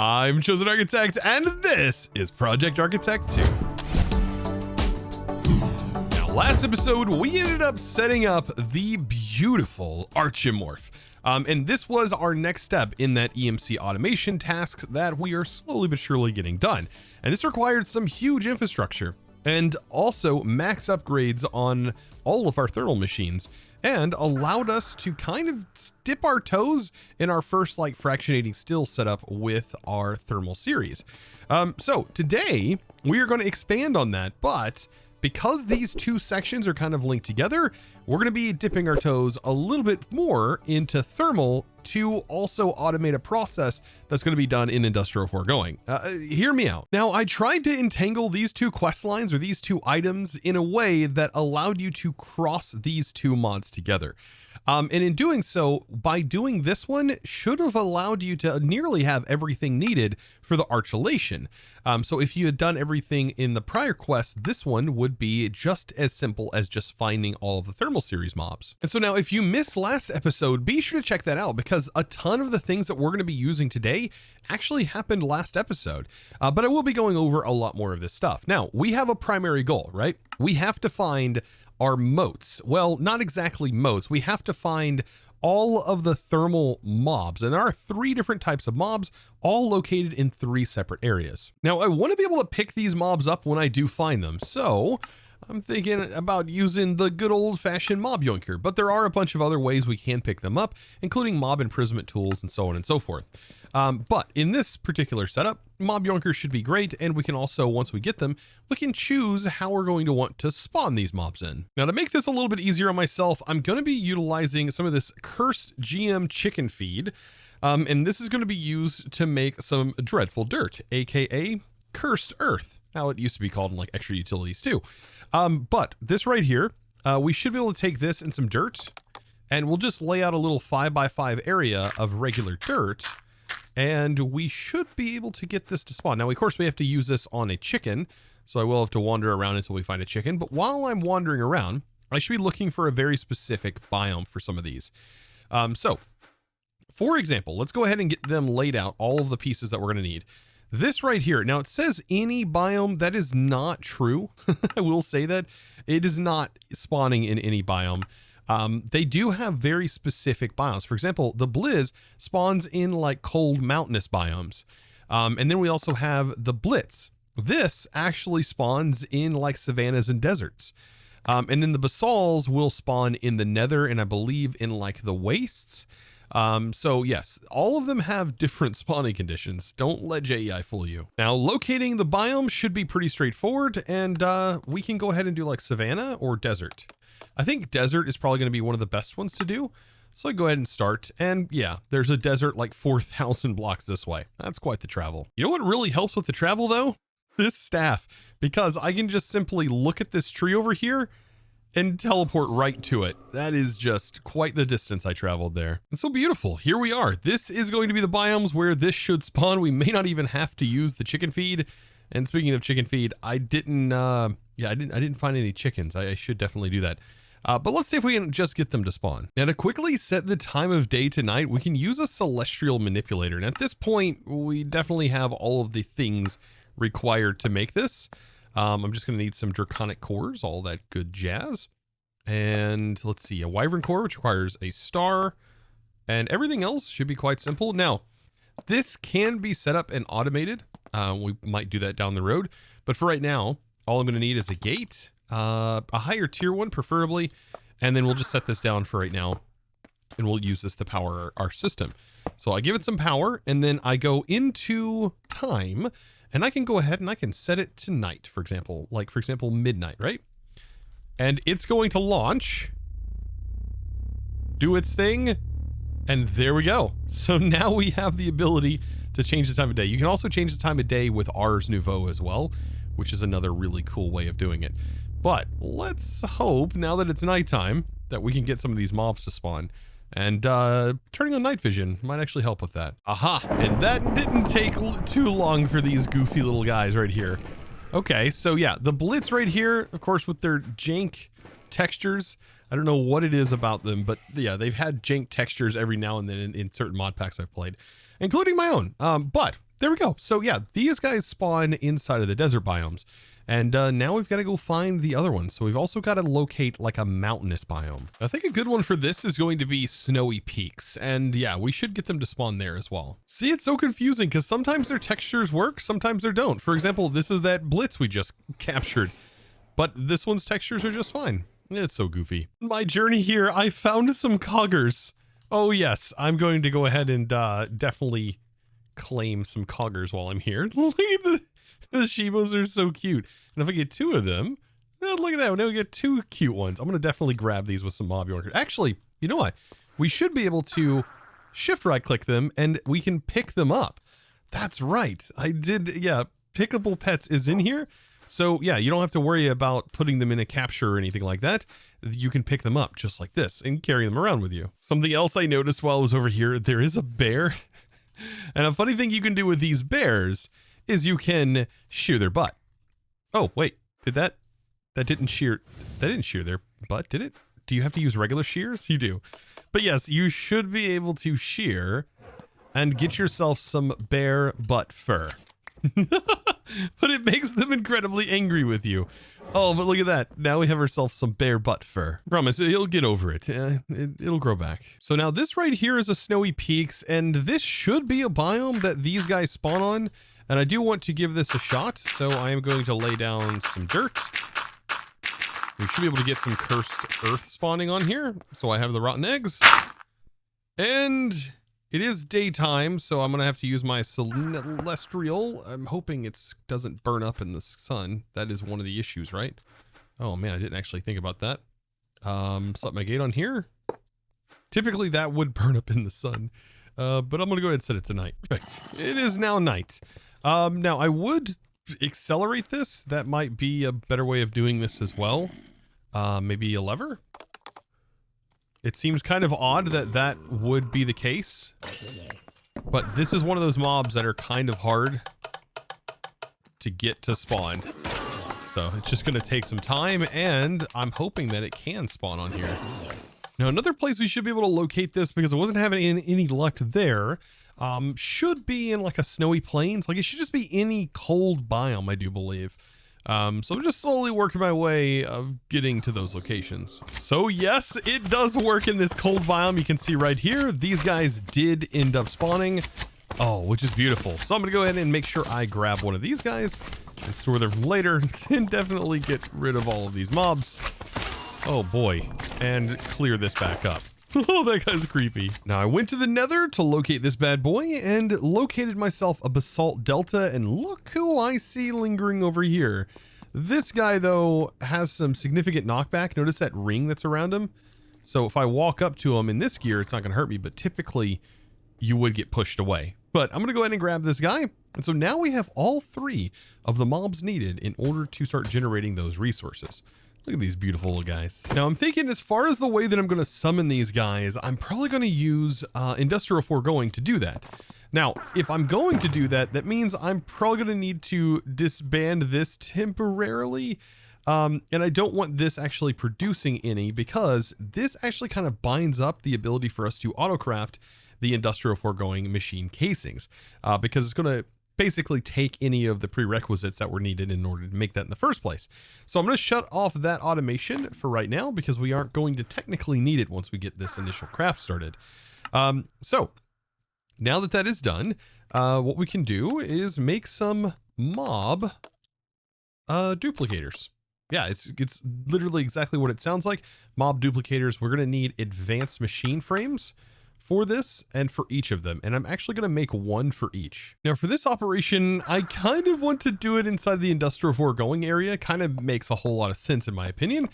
I'm Chosen Architect, and this is Project Architect 2. Now, last episode, we ended up setting up the beautiful Archimorph. And this was our next step in that EMC automation task that we are slowly but surely getting done. And this required some huge infrastructure and also max upgrades on all of our thermal machines, and allowed us to kind of dip our toes in our first fractionating still setup with our thermal series. So today we are going to expand on that, but because these two sections are kind of linked together, we're going to be dipping our toes a little bit more into thermal to also automate a process that's going to be done in Industrial Foregoing. Hear me out. Now, I tried to entangle these two quest lines or these two items in a way that allowed you to cross these two mods together. And in doing so, by doing this one, should have allowed you to nearly have everything needed for the Archilution. So if you had done everything in the prior quest, this one would be just as simple as just finding all of the thermal series mobs. And so now if you missed last episode, be sure to check that out, because a ton of the things that we're going to be using today actually happened last episode. But I will be going over a lot more of this stuff. Now, we have a primary goal, right? We have to find our moats. Well, not exactly moats. We have to find all of the thermal mobs, and there are 3 different types of mobs, all located in 3 separate areas. Now, I want to be able to pick these mobs up when I do find them, so I'm thinking about using the good old-fashioned mob yoinker, but there are a bunch of other ways we can pick them up, including mob imprisonment tools and so on and so forth. But in this particular setup, mob yoinkers should be great, and we can also, once we get them, we can choose how we're going to want to spawn these mobs in. Now, to make this a little bit easier on myself, I'm going to be utilizing some of this cursed GM chicken feed, and this is going to be used to make some dreadful dirt, aka cursed earth. Now, it used to be called in extra utilities too. But this right here, we should be able to take this and some dirt, and we'll just lay out a little 5x5 area of regular dirt, and we should be able to get this to spawn. Now, of course, we have to use this on a chicken, so I will have to wander around until we find a chicken. But while I'm wandering around, I should be looking for a very specific biome for some of these. So, for example, let's go ahead and get them laid out, all of the pieces that we're going to need. This right here, now it says any biome. That is not true. I will say that. It is not spawning in any biome. They do have very specific biomes. For example, the Blizz spawns in cold mountainous biomes. And then we also have the Blitz. This actually spawns in savannas and deserts. And then the Basals will spawn in the nether, and I believe in the wastes. So yes, all of them have different spawning conditions. Don't let JEI fool you. Now, locating the biome should be pretty straightforward, and we can go ahead and do savanna or desert. I think desert is probably going to be one of the best ones to do. So I go ahead and start, and yeah, there's a desert 4,000 blocks this way. That's quite the travel. You know what really helps with the travel though? This staff, because I can just simply look at this tree over here and teleport right to it. That is just quite the distance I traveled there. And so beautiful. Here we are. This is going to be the biomes where this should spawn. We may not even have to use the chicken feed. And speaking of chicken feed, I didn't find any chickens. I should definitely do that. But let's see if we can just get them to spawn. Now, to quickly set the time of day to night, we can use a celestial manipulator. And at this point, we definitely have all of the things required to make this. I'm just going to need some draconic cores, all that good jazz. And let's see, a wyvern core, which requires a star. And everything else should be quite simple. Now, this can be set up and automated. We might do that down the road. But for right now, all I'm going to need is a gate. A higher tier one, preferably, and then we'll just set this down for right now, and we'll use this to power our system. So I give it some power, and then I go into time, and I can go ahead and I can set it to night, for example, midnight, right? And it's going to launch, do its thing, and there we go. So now we have the ability to change the time of day. You can also change the time of day with Ars Nouveau as well, which is another really cool way of doing it. But let's hope, now that it's nighttime, that we can get some of these mobs to spawn. And turning on night vision might actually help with that. Aha! And that didn't take too long for these goofy little guys right here. Okay, so yeah, the Blitz right here, of course, with their jank textures. I don't know what it is about them, but yeah, they've had jank textures every now and then in certain mod packs I've played, including my own. But there we go. So yeah, these guys spawn inside of the desert biomes. And now we've got to go find the other ones. So we've also got to locate like a mountainous biome. I think a good one for this is going to be snowy peaks. And yeah, we should get them to spawn there as well. See, it's so confusing because sometimes their textures work, sometimes they don't. For example, this is that blitz we just captured, but this one's textures are just fine. It's so goofy. My journey here, I found some coggers. Oh yes, I'm going to go ahead and definitely claim some coggers while I'm here. Look at the Shibos are so cute. And if I get 2 of them, oh, look at that. Now we get 2 cute ones. I'm going to definitely grab these with some mob yorkers. Actually, you know what? We should be able to shift right click them and we can pick them up. That's right. I did. Yeah. Pickable pets is in here. So yeah, you don't have to worry about putting them in a capture or anything like that. You can pick them up just like this and carry them around with you. Something else I noticed while I was over here, there is a bear. And a funny thing you can do with these bears is you can shear their butt. Oh, wait, that didn't shear their butt, did it? Do you have to use regular shears? You do. But yes, you should be able to shear and get yourself some bear butt fur. But it makes them incredibly angry with you. Oh, but look at that. Now we have ourselves some bear butt fur. Promise, you'll get over it. It'll grow back. So now this right here is a snowy peaks, and this should be a biome that these guys spawn on. And I do want to give this a shot, so I am going to lay down some dirt. We should be able to get some cursed earth spawning on here. So I have the rotten eggs. And it is daytime, so I'm going to have to use my celestial. I'm hoping it doesn't burn up in the sun. That is one of the issues, right? Oh man, I didn't actually think about that. Set my gate on here. Typically that would burn up in the sun. But I'm going to go ahead and set it to night. Perfect. It is now night. Now I would accelerate this. That might be a better way of doing this as well. Maybe a lever. It seems kind of odd that that would be the case, but this is one of those mobs that are kind of hard to get to spawn. So it's just going to take some time, and I'm hoping that it can spawn on here. Now, another place we should be able to locate this, because I wasn't having any luck there, should be in like a snowy plains. Like it should just be any cold biome, I do believe. So I'm just slowly working my way of getting to those locations. So yes, it does work in this cold biome. You can see right here, these guys did end up spawning. Oh, which is beautiful. So I'm going to go ahead and make sure I grab one of these guys and store them later and definitely get rid of all of these mobs. Oh boy. And clear this back up. Oh, that guy's creepy. Now I went to the nether to locate this bad boy and located myself a basalt delta, and look who I see lingering over here. This guy though has some significant knockback. Notice that ring that's around him. So if I walk up to him in this gear, it's not gonna hurt me, but typically you would get pushed away. But I'm gonna go ahead and grab this guy. And so now we have all 3 of the mobs needed in order to start generating those resources. Look at these beautiful little guys. Now I'm thinking, as far as the way that I'm going to summon these guys, I'm probably going to use Industrial Foregoing to do that. Now, if I'm going to do that, that means I'm probably going to need to disband this temporarily. And I don't want this actually producing any, because this actually kind of binds up the ability for us to autocraft the Industrial Foregoing machine casings, because it's going to basically take any of the prerequisites that were needed in order to make that in the first place. So I'm going to shut off that automation for right now, because we aren't going to technically need it once we get this initial craft started. So now that that is done, what we can do is make some mob duplicators. Yeah, it's literally exactly what it sounds like. Mob duplicators. We're going to need advanced machine frames for this and for each of them, and I'm actually going to make one for each. Now for this operation, I kind of want to do it inside the Industrial Foregoing area. Kind of makes a whole lot of sense in my opinion,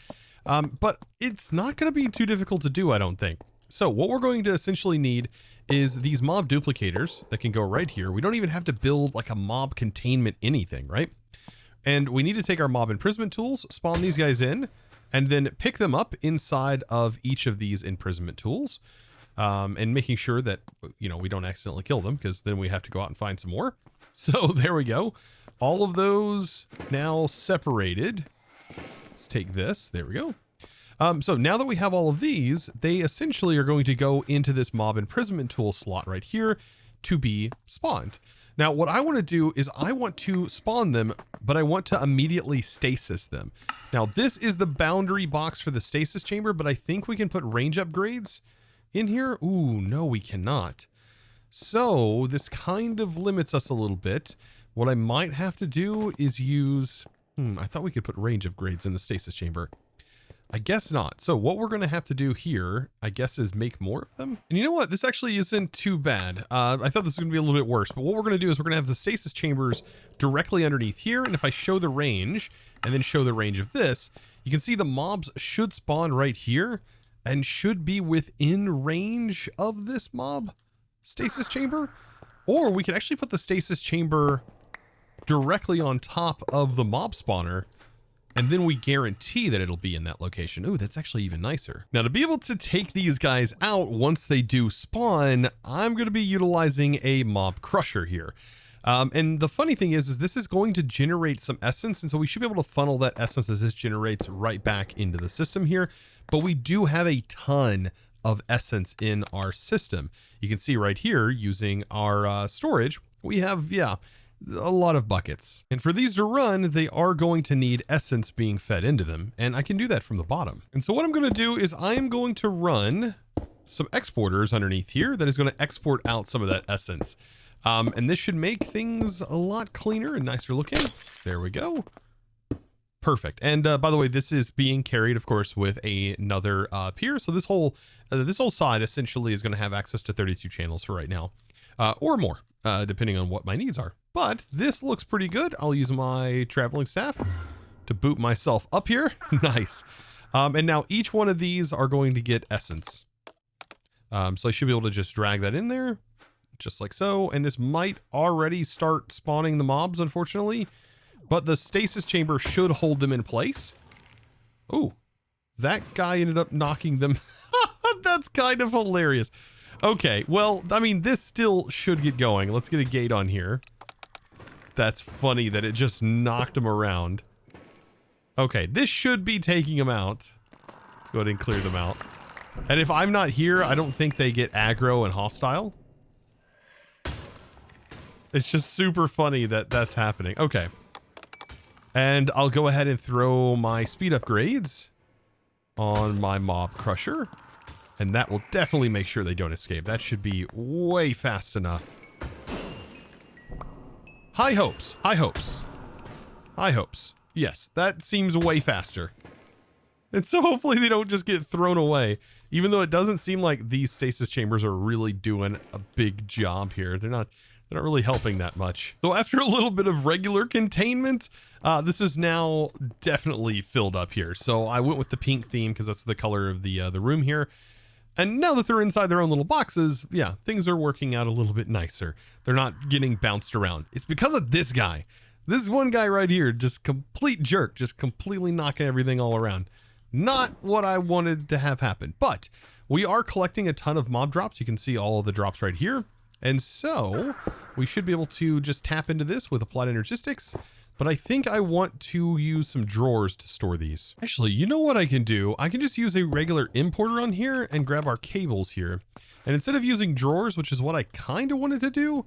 but it's not going to be too difficult to do, I don't think. So what we're going to essentially need is these mob duplicators that can go right here. We don't even have to build like a mob containment anything, right? And we need to take our mob imprisonment tools, spawn these guys in, and then pick them up inside of each of these imprisonment tools. And making sure that, you know, we don't accidentally kill them, because then we have to go out and find some more. So there we go. All of those now separated. Let's take this. There we go. So now that we have all of these, they essentially are going to go into this mob imprisonment tool slot right here to be spawned. Now, what I want to do is I want to spawn them, but I want to immediately stasis them. Now, this is the boundary box for the stasis chamber, but I think we can put range upgrades in here. Ooh, no, we cannot. So this kind of limits us a little bit. What I might have to do is use... I thought we could put range upgrades in the stasis chamber. I guess not. So what we're going to have to do here, I guess, is make more of them. And you know what? This actually isn't too bad. I thought this was going to be a little bit worse, but what we're going to do is we're going to have the stasis chambers directly underneath here. And if I show the range and then show the range of this, you can see the mobs should spawn right here and should be within range of this mob stasis chamber. Or we could actually put the stasis chamber directly on top of the mob spawner, and then we guarantee that it'll be in that location. Ooh, that's actually even nicer. Now, to be able to take these guys out once they do spawn, I'm going to be utilizing a mob crusher here. And the funny thing is this is going to generate some essence, and so we should be able to funnel that essence as this generates right back into the system here. But we do have a ton of essence in our system. You can see right here, using our storage, we have, a lot of buckets. And for these to run, they are going to need essence being fed into them. And I can do that from the bottom. And so what I'm going to do is I am going to run some exporters underneath here that is going to export out some of that essence. And this should make things a lot cleaner and nicer looking. There we go. Perfect. And by the way, this is being carried, of course, with another peer. So this whole side essentially is going to have access to 32 channels for right now, or more, depending on what my needs are. But this looks pretty good. I'll use my traveling staff to boot myself up here. Nice. And now each one of these are going to get essence. So I should be able to just drag that in there, just like so. And this might already start spawning the mobs, unfortunately. But the stasis chamber should hold them in place. Oh, that guy ended up knocking them. That's kind of hilarious. Okay, well, I mean, this still should get going. Let's get a gate on here. That's funny that it just knocked him around. Okay, this should be taking them out. Let's go ahead and clear them out. And if I'm not here, I don't think they get aggro and hostile. It's just super funny that that's happening. Okay. And I'll go ahead and throw my speed upgrades on my mob crusher. And that will definitely make sure they don't escape. That should be way fast enough. High hopes, high hopes, high hopes. Yes, that seems way faster. And so hopefully they don't just get thrown away. Even though it doesn't seem like these stasis chambers are really doing a big job here. They're not really helping that much. So after a little bit of regular containment, this is now definitely filled up here. So I went with the pink theme because that's the color of the room here. And now that they're inside their own little boxes, yeah, things are working out a little bit nicer. They're not getting bounced around. It's because of this guy. This one guy right here, just complete jerk, just completely knocking everything all around. Not what I wanted to have happen, but we are collecting a ton of mob drops. You can see all of the drops right here. And so we should be able to just tap into this with applied energistics. But I think I want to use some drawers to store these. Actually, you know what I can do? I can just use a regular importer on here and grab our cables here. And instead of using drawers, which is what I kind of wanted to do,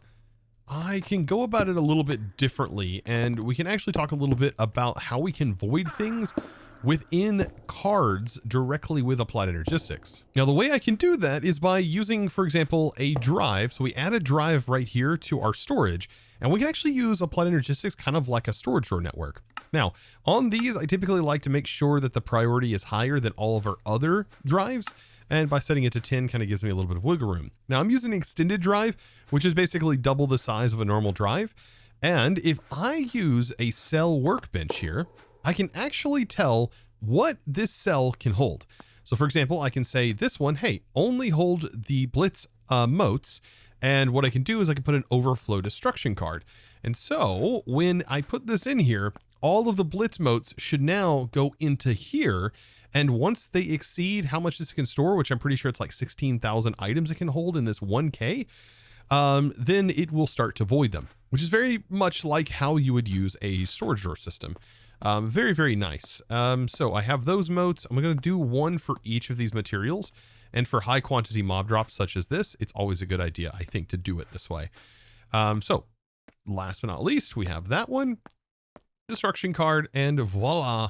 I can go about it a little bit differently. And we can actually talk a little bit about how we can void things within cards directly with applied energistics. Now, the way I can do that is by using, for example, a drive. So we add a drive right here to our storage, and we can actually use applied energistics kind of like a storage drawer network. Now, on these, I typically like to make sure that the priority is higher than all of our other drives. And by setting it to 10 kind of gives me a little bit of wiggle room. Now I'm using an extended drive, which is basically double the size of a normal drive. And if I use a cell workbench here, I can actually tell what this cell can hold. So for example, I can say this one, hey, only hold the blitz motes. And what I can do is I can put an overflow destruction card. And so when I put this in here, all of the blitz motes should now go into here. And once they exceed how much this can store, which I'm pretty sure it's like 16,000 items it can hold in this 1K, then it will start to void them, which is very much like how you would use a storage drawer system. Very, very nice. So I have those motes. I'm going to do one for each of these materials. And for high quantity mob drops such as this, it's always a good idea, I think, to do it this way. So last but not least, we have that one, destruction card, and voila.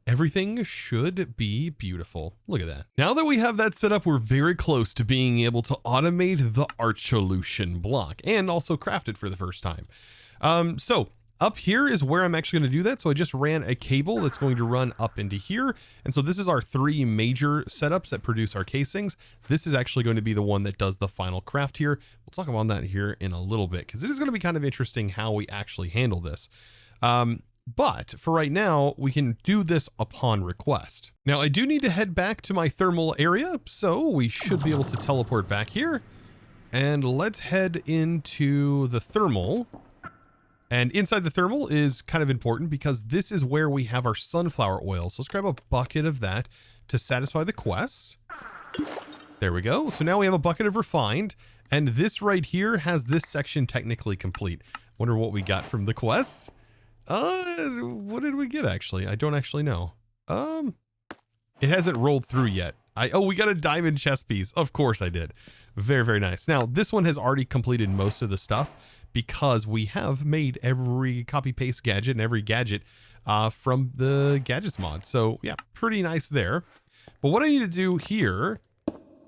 Everything should be beautiful. Look at that. Now that we have that set up, we're very close to being able to automate the Archilution block and also craft it for the first time. So up here is where I'm actually going to do that. So I just ran a cable that's going to run up into here. And so this is our 3 major setups that produce our casings. This is actually going to be the one that does the final craft here. We'll talk about that here in a little bit, because it is going to be kind of interesting how we actually handle this. But for right now, we can do this upon request. Now I do need to head back to my thermal area, so we should be able to teleport back here. And let's head into the thermal. And inside the thermal is kind of important because this is where we have our sunflower oil. So let's grab a bucket of that to satisfy the quest. There we go. So now we have a bucket of refined, and this right here has this section technically complete. Wonder what we got from the quests. What did we get actually? I don't actually know. It hasn't rolled through yet. Oh, we got a diamond chest piece. Of course I did. Very, very nice. Now, this one has already completed most of the stuff because we have made every copy paste gadget and every gadget from the gadgets mod. So yeah, pretty nice there. But what I need to do here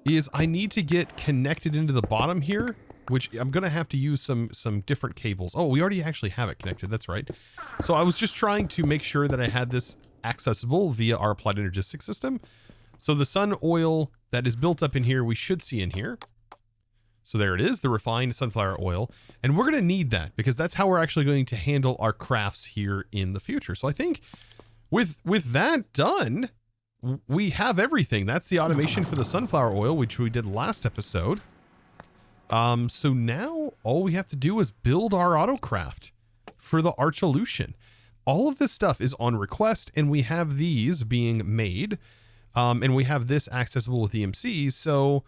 is I need to get connected into the bottom here, which I'm going to have to use some different cables. Oh, we already actually have it connected. That's right. So I was just trying to make sure that I had this accessible via our applied energistic system. So the sun oil that is built up in here, we should see in here. So there it is, the refined sunflower oil. And we're going to need that because that's how we're actually going to handle our crafts here in the future. So I think with that done, we have everything. That's the automation for the sunflower oil, which we did last episode. So now all we have to do is build our autocraft for the Archilution. All of this stuff is on request, and we have these being made, and we have this accessible with EMC. So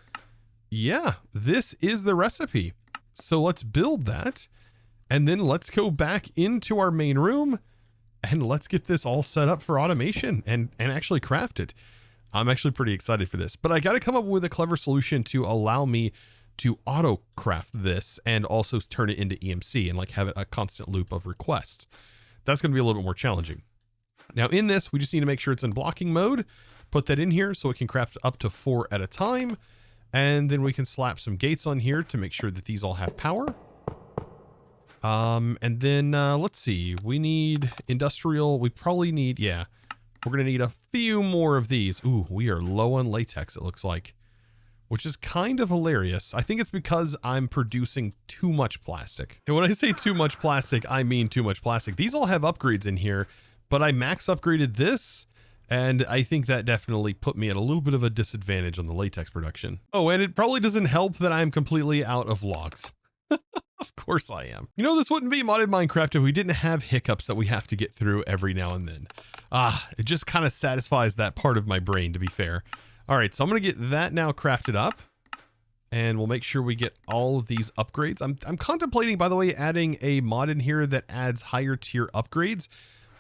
yeah, this is the recipe. So let's build that, and then let's go back into our main room and let's get this all set up for automation and actually craft it. I'm actually pretty excited for this, but I got to come up with a clever solution to allow me to auto craft this and also turn it into EMC and like have a constant loop of requests. That's going to be a little bit more challenging. Now in this, we just need to make sure it's in blocking mode, put that in here so it can craft up to 4 at a time. And then we can slap some gates on here to make sure that these all have power. And then let's see, we need industrial. We probably need, yeah, we're going to need a few more of these. Ooh, we are low on latex, it looks like, which is kind of hilarious. I think it's because I'm producing too much plastic. And when I say too much plastic, I mean too much plastic. These all have upgrades in here, but I max upgraded this, and I think that definitely put me at a little bit of a disadvantage on the latex production. Oh, and it probably doesn't help that I'm completely out of logs. Of course I am. You know, this wouldn't be modded Minecraft if we didn't have hiccups that we have to get through every now and then. It just kind of satisfies that part of my brain, to be fair. All right, so I'm going to get that now crafted up, and we'll make sure we get all of these upgrades. I'm contemplating, by the way, adding a mod in here that adds higher tier upgrades,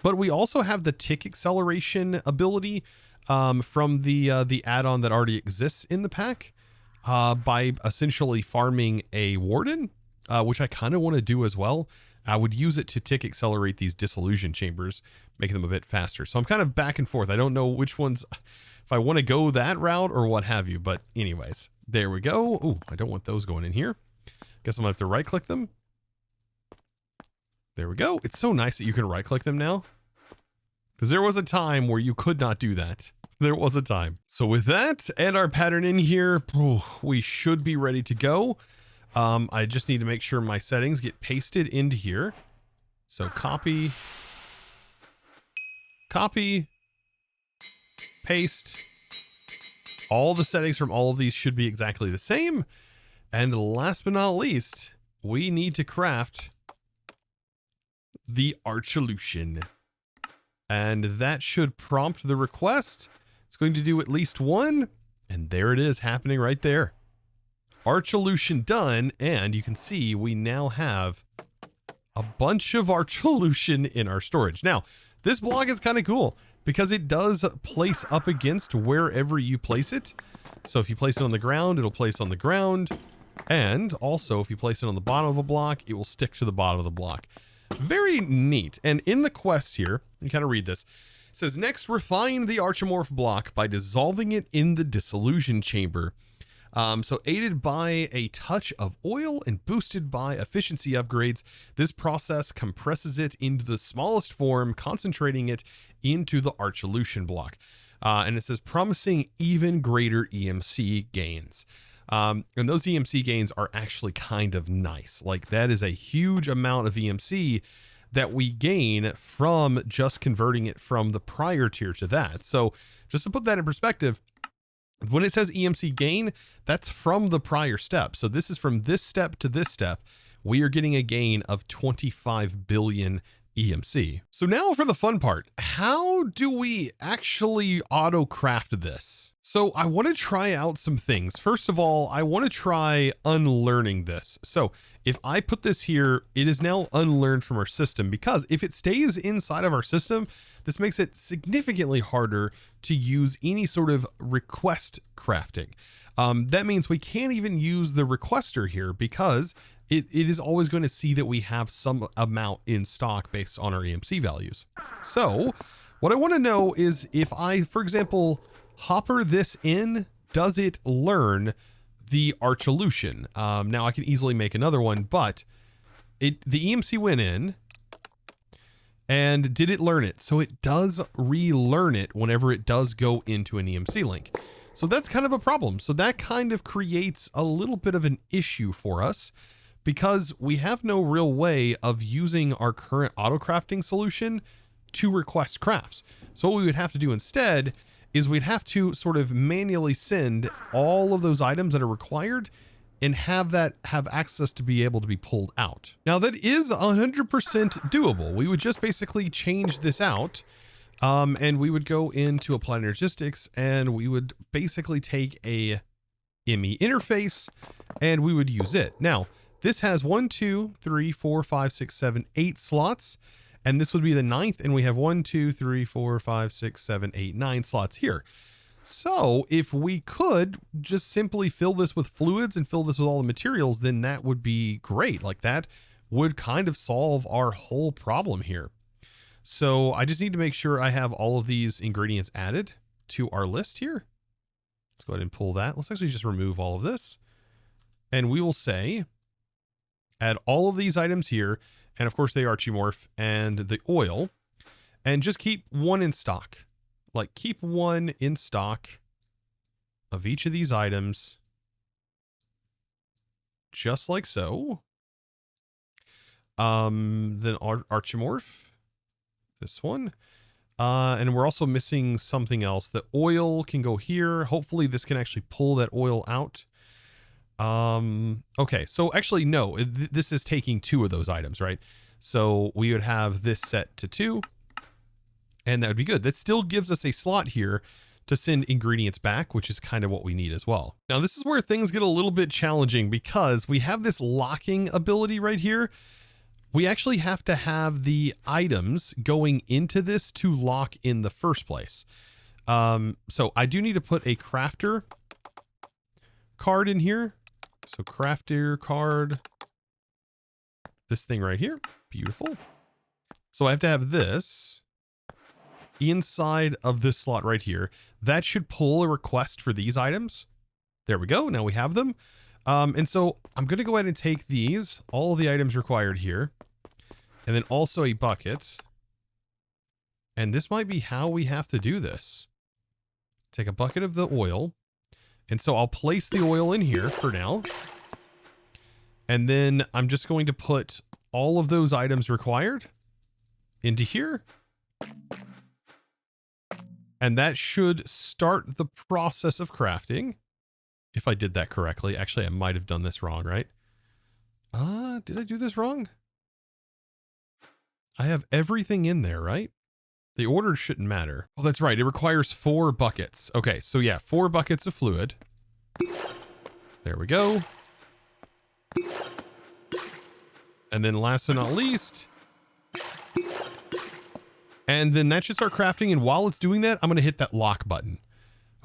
but we also have the tick acceleration ability from the add-on that already exists in the pack by essentially farming a warden, which I kind of want to do as well. I would use it to tick accelerate these disillusion chambers, making them a bit faster. So I'm kind of back and forth. I don't know which ones, if I want to go that route or what have you, but anyways, there we go. Ooh, I don't want those going in here. Guess I'm gonna have to right click them. There we go. It's so nice that you can right click them now, because there was a time where you could not do that. There was a time. So with that and our pattern in here, we should be ready to go. I just need to make sure my settings get pasted into here. So copy, paste. All the settings from all of these should be exactly the same. And last but not least, we need to craft the Archilution. And that should prompt the request. It's going to do at least one. And there it is happening right there. Archilution done, and you can see we now have a bunch of Archilution in our storage. Now, this block is kind of cool because it does place up against wherever you place it. So if you place it on the ground, it'll place on the ground. And also, if you place it on the bottom of a block, it will stick to the bottom of the block. Very neat. And in the quest here, you kind of read this. It says, next, refine the Archimorph block by dissolving it in the dissolution chamber. So aided by a touch of oil and boosted by efficiency upgrades, this process compresses it into the smallest form, concentrating it into the Archilution block. And it says, promising even greater EMC gains. And those EMC gains are actually kind of nice. Like, that is a huge amount of EMC that we gain from just converting it from the prior tier to that. So just to put that in perspective, when it says EMC gain, that's from the prior step. So this is from this step to this step. We are getting a gain of 25 billion EMC. So now for the fun part, how do we actually auto craft this? So I want to try out some things. First of all, I want to try unlearning this. So if I put this here, it is now unlearned from our system, because if it stays inside of our system, this makes it significantly harder to use any sort of request crafting. That means we can't even use the requester here, because it is always going to see that we have some amount in stock based on our EMC values. So what I want to know is, if I, for example, hopper this in, does it learn the Archilution? Now I can easily make another one, but the EMC went in, and did it learn it? So it does relearn it whenever it does go into an EMC link. So that's kind of a problem. So that kind of creates a little bit of an issue for us, because we have no real way of using our current auto crafting solution to request crafts. So what we would have to do instead is we'd have to sort of manually send all of those items that are required and have access to be able to be pulled out. Now that is 100% doable. We would just basically change this out, and we would go into apply energistics, and we would basically take a ME interface and we would use it. Now, this has 1, 2, 3, 4, 5, 6, 7, 8 slots, and this would be the 9th, and we have 1, 2, 3, 4, 5, 6, 7, 8, 9 slots here. So if we could just simply fill this with fluids and fill this with all the materials, then that would be great. Like, that would kind of solve our whole problem here. So I just need to make sure I have all of these ingredients added to our list here. Let's go ahead and pull that. Let's actually just remove all of this, and we will say, add all of these items here, and of course the Archimorph and the oil, and just keep one in stock. Like, keep one in stock of each of these items, just like so. Then Archimorph, this one. And we're also missing something else. The oil can go here. Hopefully this can actually pull that oil out. Okay, so actually, no, this is taking 2 of those items, right? So we would have this set to 2, and that would be good. That still gives us a slot here to send ingredients back, which is kind of what we need as well. Now, this is where things get a little bit challenging, because we have this locking ability right here. We actually have to have the items going into this to lock in the first place. So I do need to put a crafter card in here. So crafter card, this thing right here. Beautiful. So I have to have this inside of this slot right here. That should pull a request for these items. There we go. Now we have them. And so I'm going to go ahead and take these, all of the items required here, and then also a bucket. And this might be how we have to do this. Take a bucket of the oil. And so I'll place the oil in here for now. And then I'm just going to put all of those items required into here. And that should start the process of crafting. If I did that correctly. Actually, I might have done this wrong, right? Did I do this wrong? I have everything in there, right? The order shouldn't matter. Oh, that's right. It requires 4 buckets. Okay, so yeah, 4 buckets of fluid. There we go. And then last but not least, and then that should start crafting. And while it's doing that, I'm going to hit that lock button.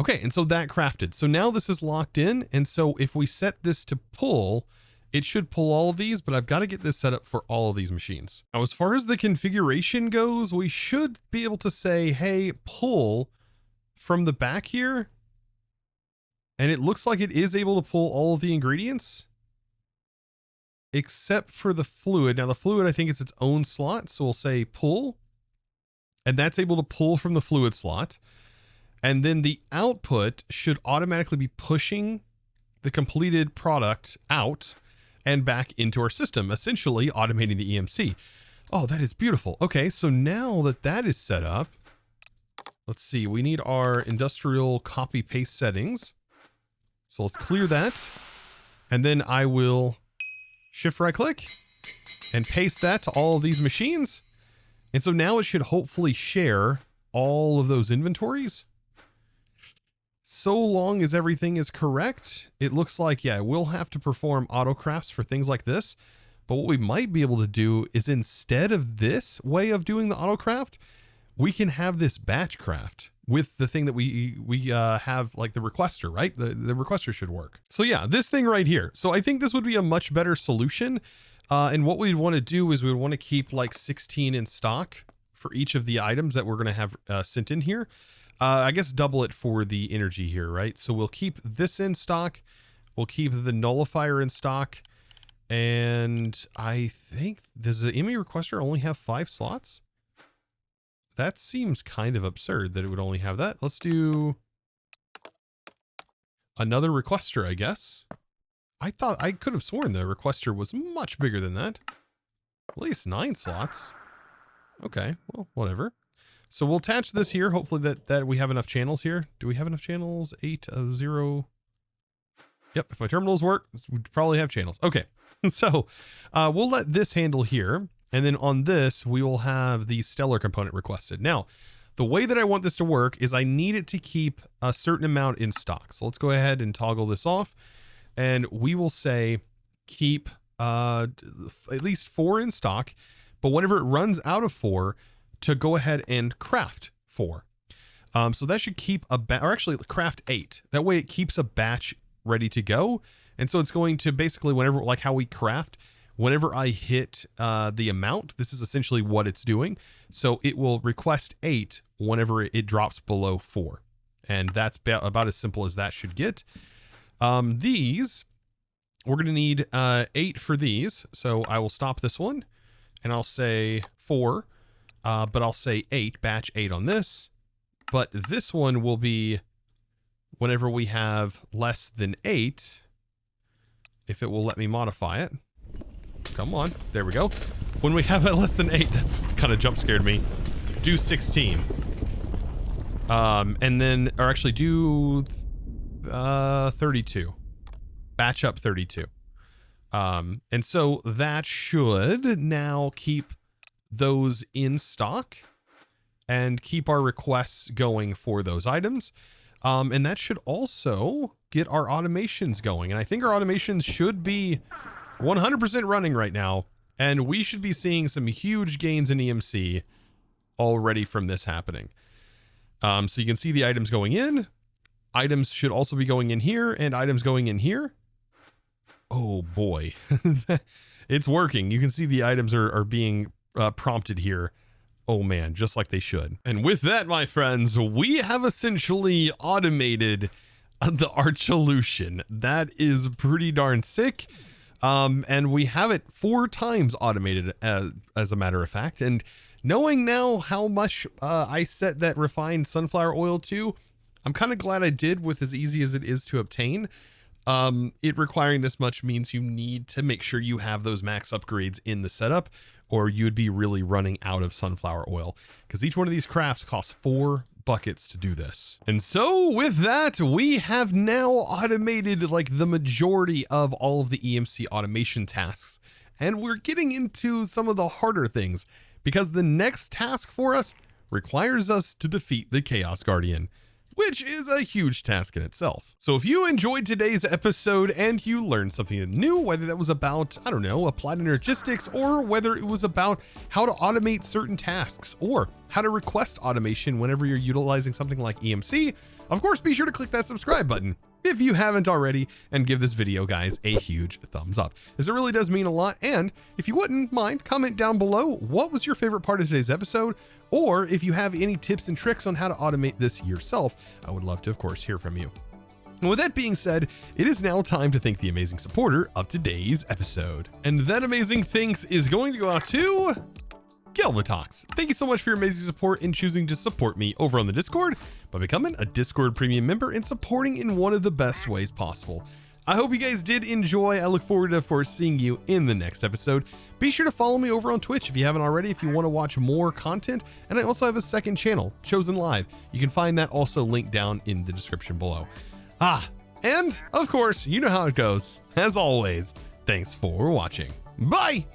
Okay, and so that crafted. So now this is locked in, and so if we set this to pull, it should pull all of these, but I've got to get this set up for all of these machines. Now, as far as the configuration goes, we should be able to say, hey, pull from the back here. And it looks like it is able to pull all of the ingredients, except for the fluid. Now, the fluid, I think it's its own slot. So we'll say pull, and that's able to pull from the fluid slot. And then the output should automatically be pushing the completed product out and back into our system, essentially automating the EMC. Oh, that is beautiful. Okay, so now that that is set up, let's see, we need our industrial copy paste settings. So let's clear that. And then I will shift right click and paste that to all of these machines. And so now it should hopefully share all of those inventories. So long as everything is correct, it looks like, yeah, we'll have to perform auto crafts for things like this. But what we might be able to do is, instead of this way of doing the auto craft, we can have this batch craft with the thing that we have, like the requester, right? The requester should work. So yeah, this thing right here. So I think this would be a much better solution. And what we'd want to do is we'd want to keep like 16 in stock for each of the items that we're going to have sent in here. I guess double it for the energy here, right? So we'll keep this in stock. We'll keep the nullifier in stock. And I think, does the ME requester only have 5 slots? That seems kind of absurd that it would only have that. Let's do another requester, I guess. I could have sworn the requester was much bigger than that. At least 9 slots. Okay, well, whatever. So we'll attach this here. Hopefully that we have enough channels here. Do we have enough channels? 8 of 0. Yep, if my terminals work, we probably have channels. Okay, so we'll let this handle here. And then on this, we will have the stellar component requested. Now, the way that I want this to work is I need it to keep a certain amount in stock. So let's go ahead and toggle this off. And we will say keep at least 4 in stock. But whenever it runs out of 4, to go ahead and craft 4. So that should keep or actually craft 8. That way it keeps a batch ready to go. And so it's going to basically, whenever, like how we craft, whenever I hit the amount, this is essentially what it's doing. So it will request 8 whenever it drops below 4. And that's about as simple as that should get. These, we're going to need 8 for these. So I will stop this one and I'll say 4. But I'll say 8, batch 8 on this. But this one will be whenever we have less than 8, if it will let me modify it. Come on, there we go. When we have less than 8, that's kind of jump scared me. Do 16. And then, or actually do 32. Batch up 32. And so that should now keep those in stock and keep our requests going for those items. And that should also get our automations going. And I think our automations should be 100% running right now. And we should be seeing some huge gains in EMC already from this happening. So you can see the items going in. Items should also be going in here, and items going in here. Oh boy, it's working. You can see the items are being prompted here. Oh man, just like they should. And with that, my friends, we have essentially automated the Archilution. That is pretty darn sick. And we have it 4 times automated as a matter of fact. And knowing now how much I set that refined sunflower oil to, I'm kind of glad I did, with as easy as it is to obtain. It requiring this much means you need to make sure you have those max upgrades in the setup, or you'd be really running out of sunflower oil, because each one of these crafts costs 4 buckets to do this. And so with that, we have now automated like the majority of all of the EMC automation tasks. And we're getting into some of the harder things, because the next task for us requires us to defeat the Chaos Guardian. which is a huge task in itself. So if you enjoyed today's episode and you learned something new, whether that was about, I don't know, applied energistics, or whether it was about how to automate certain tasks, or how to request automation whenever you're utilizing something like EMC, of course, be sure to click that subscribe button if you haven't already, and give this video, guys, a huge thumbs up, as it really does mean a lot. And if you wouldn't mind, comment down below what was your favorite part of today's episode, or if you have any tips and tricks on how to automate this yourself. I would love to, of course, hear from you. And with that being said, it is now time to thank the amazing supporter of today's episode. And that amazing thanks is going to go out to Galvatox. Thank you so much for your amazing support in choosing to support me over on the Discord by becoming a Discord premium member and supporting in one of the best ways possible. I hope you guys did enjoy. I look forward to, of course, seeing you in the next episode. Be sure to follow me over on Twitch if you haven't already, if you want to watch more content. And I also have a second channel, Chosen Live. You can find that also linked down in the description below. And of course, you know how it goes. As always, thanks for watching. Bye!